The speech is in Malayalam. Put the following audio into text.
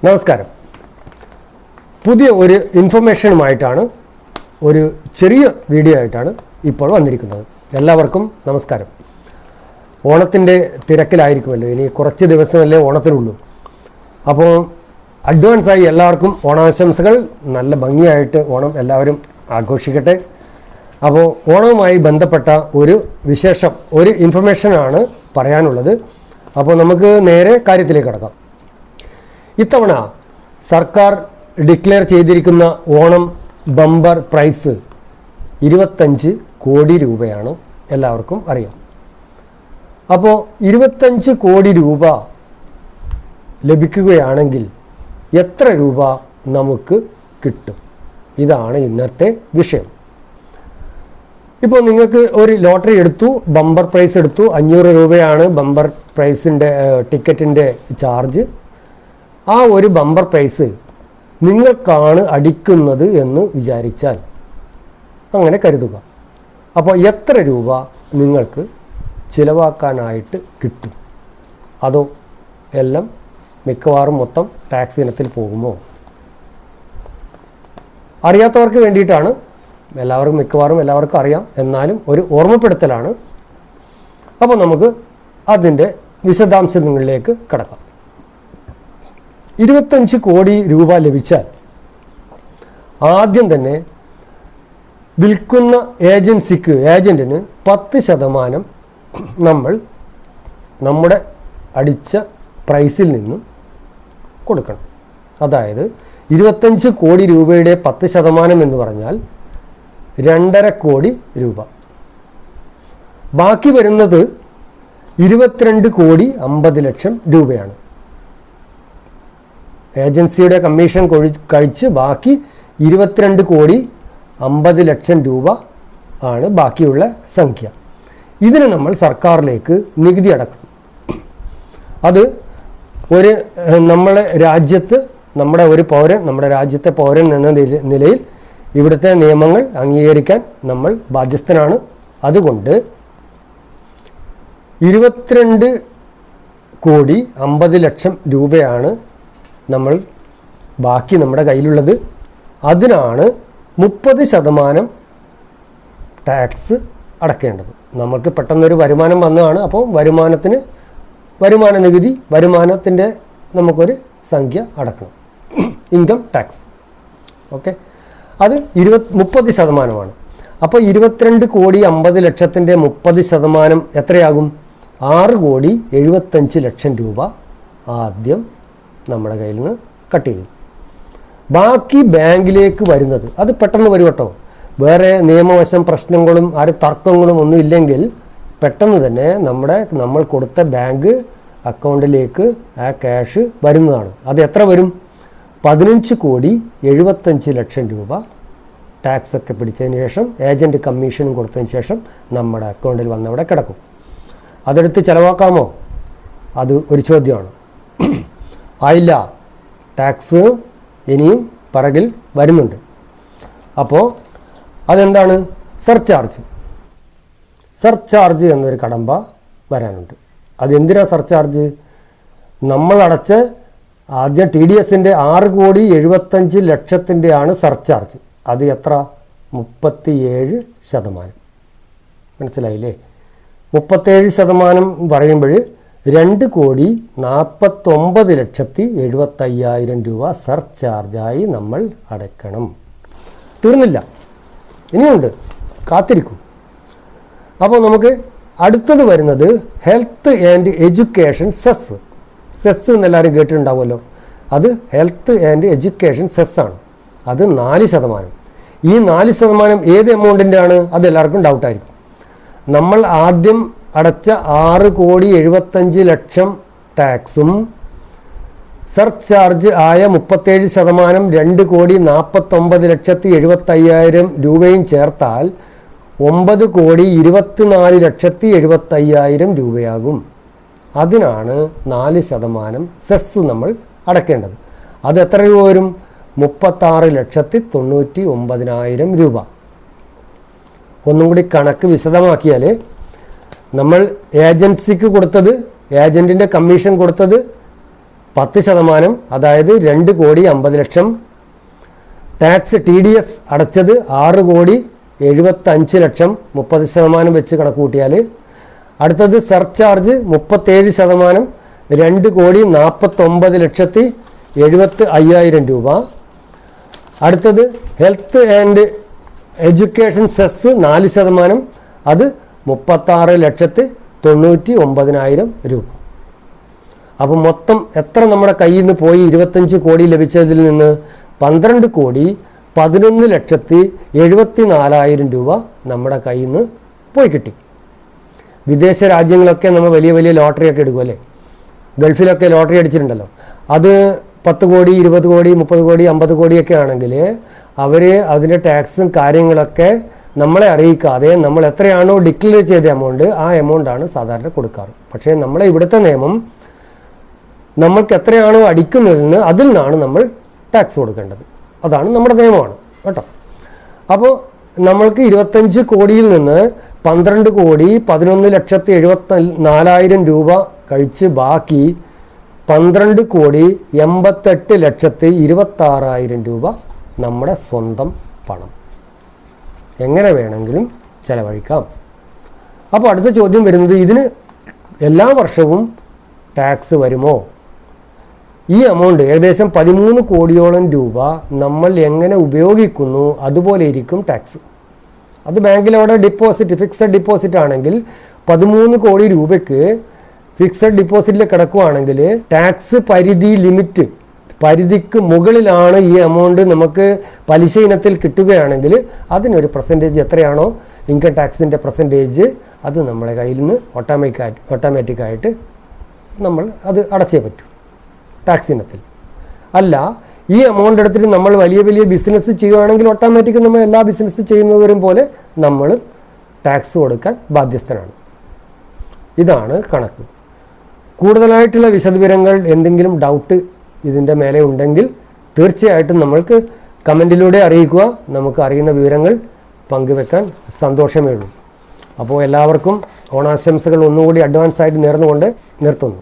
നമസ്കാരം. പുതിയ ഒരു ഇൻഫർമേഷനുമായിട്ടാണ് ഒരു ചെറിയ വീഡിയോ ആയിട്ടാണ് ഇപ്പോൾ വന്നിരിക്കുന്നത്. എല്ലാവർക്കും നമസ്കാരം. ഓണത്തിൻ്റെ തിരക്കിലായിരിക്കുമല്ലോ, ഇനി കുറച്ച് ദിവസമല്ലേ ഓണത്തിനുള്ളൂ. അപ്പോൾ അഡ്വാൻസായി എല്ലാവർക്കും ഓണാശംസകൾ. നല്ല ഭംഗിയായിട്ട് ഓണം എല്ലാവരും ആഘോഷിക്കട്ടെ. അപ്പോൾ ഓണവുമായി ബന്ധപ്പെട്ട ഒരു വിശേഷം, ഒരു ഇൻഫർമേഷനാണ് പറയാനുള്ളത്. അപ്പോൾ നമുക്ക് നേരെ കാര്യത്തിലേക്ക് കടക്കാം. ഇത്തവണ സർക്കാർ ഡിക്ലെയർ ചെയ്തിരിക്കുന്ന ഓണം ബമ്പർ പ്രൈസ് 25 കോടി രൂപയാണ്, എല്ലാവർക്കും അറിയാം. അപ്പോൾ 25 കോടി രൂപ ലഭിക്കുകയാണെങ്കിൽ എത്ര രൂപ നമുക്ക് കിട്ടും? ഇതാണ് ഇന്നത്തെ വിഷയം. ഇപ്പോൾ നിങ്ങൾക്ക് ഒരു ലോട്ടറി എടുത്തു, ബമ്പർ പ്രൈസ് എടുത്തു. 500 രൂപയാണ് ബമ്പർ പ്രൈസിൻ്റെ ടിക്കറ്റിൻ്റെ ചാർജ്. ആ ഒരു ബമ്പർ പ്രൈസ് നിങ്ങൾക്കാണ് അടിക്കുന്നത് എന്ന് വിചാരിച്ചാൽ, അങ്ങനെ കരുതുക. അപ്പോൾ എത്ര രൂപ നിങ്ങൾക്ക് ചിലവാക്കാനായിട്ട് കിട്ടും? അതോ എല്ലാം മിക്കവാറും മൊത്തം ടാക്സ് ഇനത്തിൽ പോകുമോ? അറിയാത്തവർക്ക് വേണ്ടിയിട്ടാണ്. മിക്കവാറും എല്ലാവർക്കും അറിയാം, എന്നാലും ഒരു ഓർമ്മപ്പെടുത്തലാണ്. അപ്പോൾ നമുക്ക് അതിൻ്റെ വിശദാംശങ്ങളിലേക്ക് കടക്കാം. 25 കോടി രൂപ ലഭിച്ചാൽ ആദ്യം തന്നെ വിൽക്കുന്ന ഏജൻറ്റിന് 10% നമ്മൾ നമ്മുടെ അടിച്ച പ്രൈസിൽ നിന്നും കൊടുക്കണം. അതായത് 25 കോടി രൂപയുടെ 10% എന്ന് പറഞ്ഞാൽ 2.5 കോടി രൂപ. ബാക്കി വരുന്നത് 22 കോടി 50 ലക്ഷം രൂപയാണ്. ഏജൻസിയുടെ കമ്മീഷൻ കഴിച്ച് ബാക്കി 22 കോടി 50 ലക്ഷം രൂപ ആണ് ബാക്കിയുള്ള സംഖ്യ. ഇതിന് നമ്മൾ സർക്കാരിലേക്ക് നികുതി അടക്കണം. അത് നമ്മുടെ രാജ്യത്തെ പൗരൻ എന്ന നിലയിൽ ഇവിടുത്തെ നിയമങ്ങൾ അംഗീകരിക്കാൻ നമ്മൾ ബാധ്യസ്ഥനാണ്. അതുകൊണ്ട് 22 കോടി 50 ലക്ഷം രൂപയാണ് ബാക്കി നമ്മുടെ കയ്യിലുള്ളത്. അതിനാണ് 30% ടാക്സ് അടക്കേണ്ടത്. നമുക്ക് പെട്ടെന്നൊരു വരുമാനം വന്നതാണ്. അപ്പോൾ വരുമാന നികുതി, വരുമാനത്തിൻ്റെ നമുക്കൊരു സംഖ്യ അടക്കണം, ഇൻകം ടാക്സ്. ഓക്കെ, അത് 30%. അപ്പോൾ 22 കോടി 50 ലക്ഷത്തിൻ്റെ 30% എത്രയാകും? 6 കോടി 75 ലക്ഷം രൂപ ആദ്യം നമ്മുടെ കയ്യിൽ നിന്ന് കട്ട് ചെയ്യും. ബാക്കി ബാങ്കിലേക്ക് വരുന്നത് അത് പെട്ടെന്ന് വരും കേട്ടോ. വേറെ നിയമവശം പ്രശ്നങ്ങളും തർക്കങ്ങളും ഒന്നും ഇല്ലെങ്കിൽ പെട്ടെന്ന് തന്നെ നമ്മൾ കൊടുത്ത ബാങ്ക് അക്കൗണ്ടിലേക്ക് ആ ക്യാഷ് വരുന്നതാണ്. അത് എത്ര വരും? 15 കോടി 75 ലക്ഷം രൂപ ടാക്സ് ഒക്കെ പിടിച്ചതിന് ശേഷം, ഏജൻറ്റ് കമ്മീഷനും കൊടുത്തതിന് ശേഷം നമ്മുടെ അക്കൗണ്ടിൽ വന്നവിടെ കിടക്കും. അതെടുത്ത് ചിലവാക്കാമോ? അത് ഒരു ചോദ്യമാണ്. ആയില്ല, ടാക്സ് ഇനിയും പിറകിൽ വരുന്നുണ്ട്. അപ്പോൾ അതെന്താണ്? സർചാർജ് എന്നൊരു കടമ്പ വരാനുണ്ട്. അതെന്തിനാ സർചാർജ്? നമ്മൾ അടച്ച ആദ്യം TDSൻ്റെ 6 കോടി 75 ലക്ഷത്തിൻ്റെയാണ് സർചാർജ്. അത് എത്ര? 37%. മനസ്സിലായില്ലേ? 37% പറയുമ്പോൾ 2 കോടി 49 ലക്ഷത്തി 75,000 രൂപ സർചാർജായി നമ്മൾ അടയ്ക്കണം. തീർന്നില്ല, ഇനിയുണ്ട്, കാത്തിരിക്കും. അപ്പോൾ നമുക്ക് അടുത്തത് വരുന്നത് ഹെൽത്ത് ആൻഡ് എഡ്യൂക്കേഷൻ സെസ്. എന്നെല്ലാവരും കേട്ടിട്ടുണ്ടാവുമല്ലോ. അത് ഹെൽത്ത് ആൻഡ് എഡ്യൂക്കേഷൻ സെസ്സാണ്. അത് 4%. ഈ 4% ഏത് എമൗണ്ടിൻ്റെ ആണ്? അത് എല്ലാവർക്കും ഡൗട്ടായിരിക്കും. നമ്മൾ ആദ്യം അടച്ച 6 കോടി 75 ലക്ഷം ടാക്സും സർചാർജ് ആയ 37% 2 കോടി 49 ലക്ഷത്തി 75,000 രൂപയും ചേർത്താൽ 9 കോടി 24 ലക്ഷത്തി 75,000 രൂപയാകും. അതിനാണ് 4% സെസ് നമ്മൾ അടയ്ക്കേണ്ടത്. അത് എത്ര രൂപ വരും? 36 ലക്ഷത്തി 99,000 രൂപ. ഒന്നും കൂടി കണക്ക് വിശദമാക്കിയാൽ, നമ്മൾ ഏജൻസിക്ക് കൊടുത്തത്, ഏജൻറ്റിൻ്റെ കമ്മീഷൻ കൊടുത്തത് 10%, അതായത് 2,50,00,000. ടാക്സ് TDS അടച്ചത് 6,75,00,000, 30% വെച്ച് കണക്ക് കൂട്ടിയാൽ. അടുത്തത് സർചാർജ് 37%, 2,49,75,000 രൂപ. അടുത്തത് ഹെൽത്ത് ആൻഡ് എഡ്യൂക്കേഷൻ സെസ് 4%, അത് 36,99,000 രൂപ. അപ്പോൾ മൊത്തം എത്ര നമ്മുടെ കയ്യിൽ നിന്ന് പോയി? 25 കോടി ലഭിച്ചതിൽ നിന്ന് 12,11,74,000 രൂപ നമ്മുടെ കയ്യിൽ നിന്ന് പോയി കിട്ടി. വിദേശ രാജ്യങ്ങളൊക്കെ നമ്മൾ വലിയ വലിയ ലോട്ടറിയൊക്കെ എടുക്കുമല്ലേ? ഗൾഫിലൊക്കെ ലോട്ടറി അടിച്ചിട്ടുണ്ടല്ലോ. അത് 10 കോടി 20 കോടി 30 കോടി 50 കോടിയൊക്കെ ആണെങ്കിൽ അവർ അതിൻ്റെ ടാക്സും കാര്യങ്ങളൊക്കെ നമ്മളെ അറിയിക്കാതെ നമ്മൾ എത്രയാണോ ഡിക്ലെയർ ചെയ്ത എമൗണ്ട്, ആ എമൗണ്ടാണ് സാധാരണ കൊടുക്കാറ്. പക്ഷേ നമ്മളെ ഇവിടുത്തെ നിയമം നമ്മൾക്ക് എത്രയാണോ അടിക്കുന്നതെന്ന് അതിൽ നിന്നാണ് നമ്മൾ ടാക്സ് കൊടുക്കേണ്ടത്. അതാണ് നമ്മുടെ നിയമമാണ് കേട്ടോ. അപ്പോൾ നമ്മൾക്ക് 25 കോടിയിൽ നിന്ന് 12,11,74,000 രൂപ കഴിച്ച് ബാക്കി 12,88,26,000 രൂപ നമ്മുടെ സ്വന്തം പണം. എങ്ങനെ വേണമെങ്കിലും ചെലവഴിക്കാം. അപ്പോൾ അടുത്ത ചോദ്യം വരുന്നത്, ഇതിന് എല്ലാ വർഷവും ടാക്സ് വരുമോ? ഈ എമൗണ്ട് ഏകദേശം 13 കോടിയോളം രൂപ നമ്മൾ എങ്ങനെ ഉപയോഗിക്കുന്നു അതുപോലെ ഇരിക്കും ടാക്സ്. അത് ബാങ്കിലവിടെ ഡിപ്പോസിറ്റ്, ഫിക്സഡ് ഡിപ്പോസിറ്റ് ആണെങ്കിൽ 13 കോടി രൂപയ്ക്ക് ഫിക്സഡ് ഡിപ്പോസിറ്റിൽ കിടക്കുകയാണെങ്കിൽ ടാക്സ് പരിധിക്ക് മുകളിലാണ് ഈ എമൗണ്ട് നമുക്ക് പലിശ ഇനത്തിൽ കിട്ടുകയാണെങ്കിൽ അതിനൊരു പെർസെൻറ്റേജ് എത്രയാണോ ഇൻകം ടാക്സിൻ്റെ പെർസെൻറ്റേജ്, അത് നമ്മളെ കയ്യിൽ നിന്ന് ഓട്ടോമാറ്റിക്കായിട്ട് നമ്മൾ അത് അടച്ചേ പറ്റൂ ടാക്സ് ഇനത്തിൽ. അല്ല, ഈ എമൗണ്ട് എടുത്തിട്ട് നമ്മൾ വലിയ വലിയ ബിസിനസ് ചെയ്യുകയാണെങ്കിൽ ഓട്ടോമാറ്റിക് നമ്മൾ എല്ലാ ബിസിനസ് ചെയ്യുന്നവരും പോലെ നമ്മൾ ടാക്സ് കൊടുക്കാൻ ബാധ്യസ്ഥനാണ്. ഇതാണ് കണക്ക്. കൂടുതലായിട്ടുള്ള വിശദവിവരങ്ങൾ എന്തെങ്കിലും ഡൗട്ട് ഇതിൻ്റെ മേലെ ഉണ്ടെങ്കിൽ തീർച്ചയായിട്ടും നമ്മൾക്ക് കമൻറ്റിലൂടെ അറിയിക്കുക. നമുക്ക് അറിയുന്ന വിവരങ്ങൾ പങ്കുവെക്കാൻ സന്തോഷമേ ഉള്ളൂ. അപ്പോൾ എല്ലാവർക്കും ഓണാശംസകൾ ഒന്നുകൂടി അഡ്വാൻസ് ആയിട്ട് നേർന്നുകൊണ്ട് നിർത്തുന്നു.